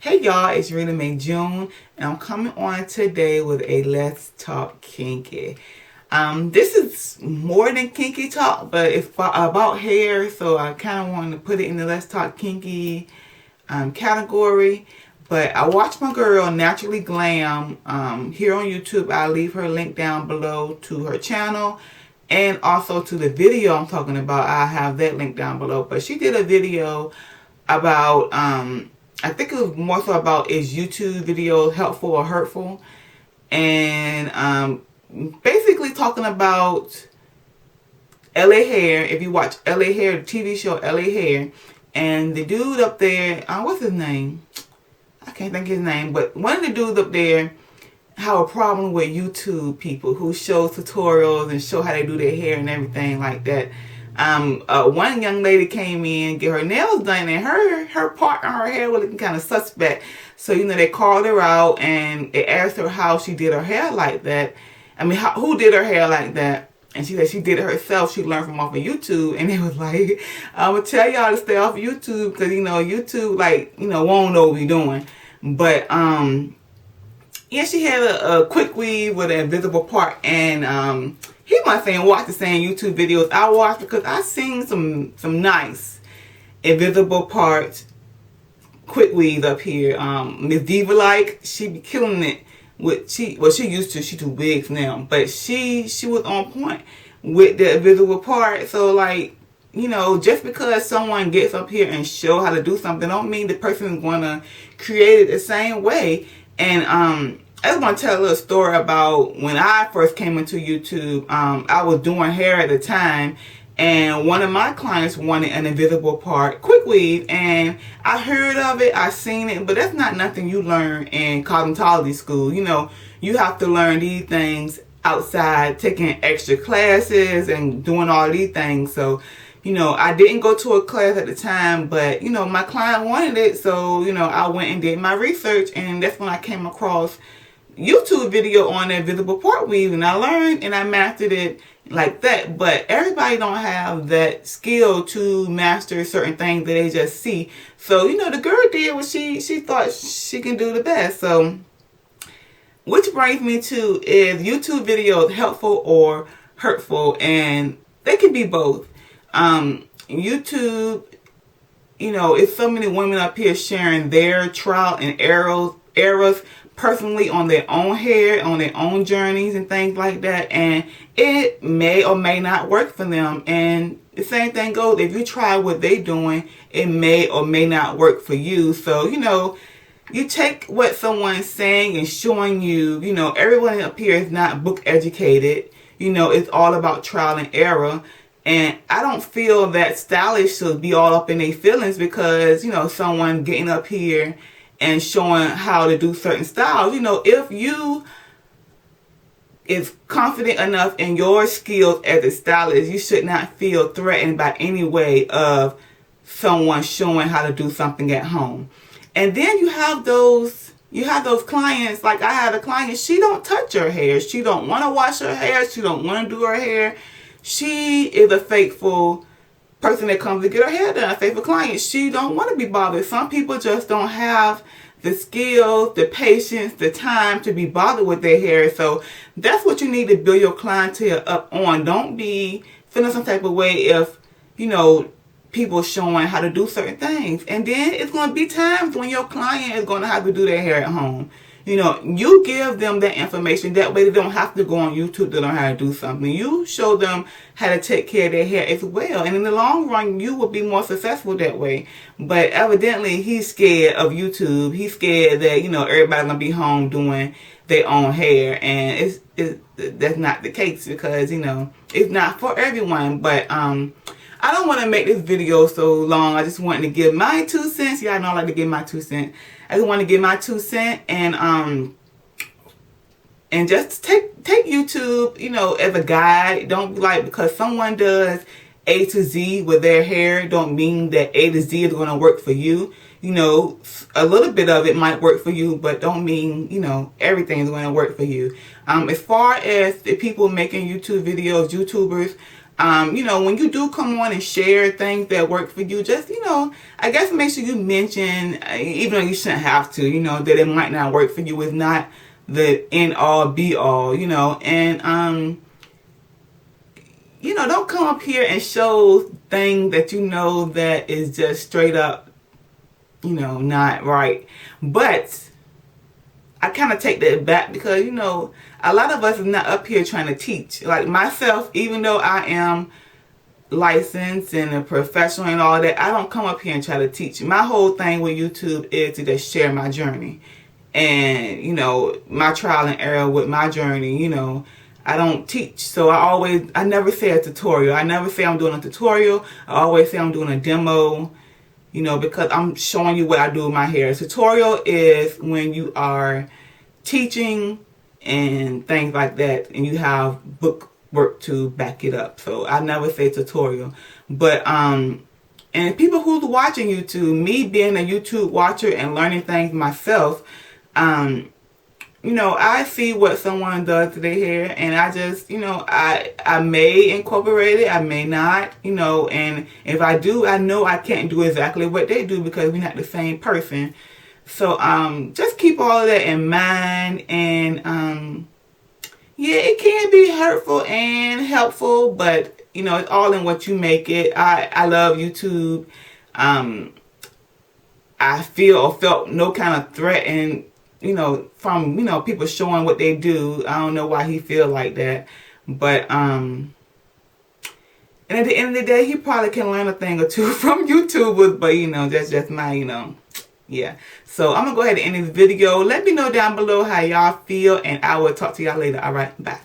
Hey y'all, it's Rita Mae June, and I'm coming on today with a Let's Talk Kinky. This is more than kinky talk, but it's about hair, so I kind of wanted to put it in the Let's Talk Kinky category. But I watched my girl Naturally Glam here on YouTube. I'll leave her link down below to her channel and also to the video I'm talking about. I have that link down below. But she did a video about I think it was more so about, is YouTube video helpful or hurtful? And basically talking about LA Hair. If you watch LA Hair, the TV show LA Hair, and the dude up there, what's his name? I can't think of his name, but one of the dudes up there have a problem with YouTube people who show tutorials and show how they do their hair and everything like that. One young lady came in, get her nails done, and her part on her hair was looking kind of suspect. So, you know, they called her out and they asked her how she did her hair like that. I mean, who did her hair like that? And she said she did it herself. She learned from off of YouTube. And it was like, I'm going to tell y'all to stay off YouTube because, you know, YouTube, like, you know, won't know what we're doing. But, yeah, she had a quick weave with an invisible part. And, he might say watch the same YouTube videos I watch because I seen some nice invisible parts, quick weaves up here. Miss Diva, like, she be killing it with she used to, she do wigs now, but she was on point with the invisible part. So, like, you know, just because someone gets up here and show how to do something don't mean the person is gonna create it the same way. And I just want to tell a little story about when I first came into YouTube. I was doing hair at the time, and one of my clients wanted an invisible part quick weave, and I heard of it, I seen it, but that's not nothing you learn in cosmetology school. You know, you have to learn these things outside, taking extra classes and doing all these things. So, you know, I didn't go to a class at the time, but, you know, my client wanted it, so, you know, I went and did my research, and that's when I came across YouTube video on the invisible part weave, and I learned and I mastered it like that. But everybody don't have that skill to master certain things that they just see. So, you know, the girl did what she thought she can do the best. So, which brings me to, is YouTube videos helpful or hurtful? And they can be both. YouTube, you know, it's so many women up here sharing their trial and errors personally on their own hair, on their own journeys and things like that, and it may or may not work for them. And the same thing goes, if you try what they're doing, it may or may not work for you. So, you know, you take what someone's saying and showing you, you know, everyone up here is not book educated. You know, it's all about trial and error. And I don't feel that stylists should be all up in their feelings because, you know, someone getting up here and showing how to do certain styles. You know, if you is confident enough in your skills as a stylist, you should not feel threatened by any way of someone showing how to do something at home. And then you have those clients, like I had a client, she don't touch her hair. She don't want to wash her hair. She don't want to do her hair. She is a faithful person that comes to get her hair done, a faithful client. She don't want to be bothered. Some people just don't have the skills, the patience, the time to be bothered with their hair. So that's what you need to build your clientele up on. Don't be feeling some type of way if, you know, people showing how to do certain things. And then it's going to be times when your client is going to have to do their hair at home. You know, you give them that information. That way they don't have to go on YouTube to learn how to do something. You show them how to take care of their hair as well. And in the long run, you will be more successful that way. But evidently, he's scared of YouTube. He's scared that, you know, everybody's going to be home doing their own hair. And that's not the case because, you know, it's not for everyone. But I don't want to make this video so long. I just wanted to give my 2 cents. Y'all know I like to give my 2 cents. I just want to give my 2 cents and just take YouTube, you know, as a guide. Don't be like, because someone does A to Z with their hair, don't mean that A to Z is going to work for you. You know, a little bit of it might work for you, but don't mean, you know, everything is going to work for you. As far as the people making YouTube videos, YouTubers, You know, when you do come on and share things that work for you, just, you know, I guess make sure you mention, even though you shouldn't have to, you know, that it might not work for you. It's not the end all be all, you know. And you know, don't come up here and show things that you know that is just straight up, you know, not right. But I kind of take that back, because, you know, a lot of us are not up here trying to teach. Like myself, even though I am licensed and a professional and all that, I don't come up here and try to teach. My whole thing with YouTube is to just share my journey. And, you know, my trial and error with my journey, you know. I don't teach. So I never say a tutorial. I never say I'm doing a tutorial. I always say I'm doing a demo. You know, because I'm showing you what I do with my hair. A tutorial is when you are teaching and things like that, and you have book work to back it up. So I never say tutorial. But and people who's watching YouTube, me being a YouTube watcher and learning things myself, you know, I see what someone does to their hair, and I just, you know, I may incorporate it, I may not, you know, and if I do, I know I can't do exactly what they do, because we're not the same person. So, just keep all of that in mind. And, yeah, it can be hurtful and helpful, but, you know, it's all in what you make it. I love YouTube. I feel or felt no kind of threat, and, you know, from, you know, people showing what they do. I don't know why he feel like that. But, and at the end of the day, he probably can learn a thing or two from YouTubers. But, you know, that's just my, you know, yeah. So, I'm going to go ahead and end this video. Let me know down below how y'all feel, and I will talk to y'all later. All right, bye.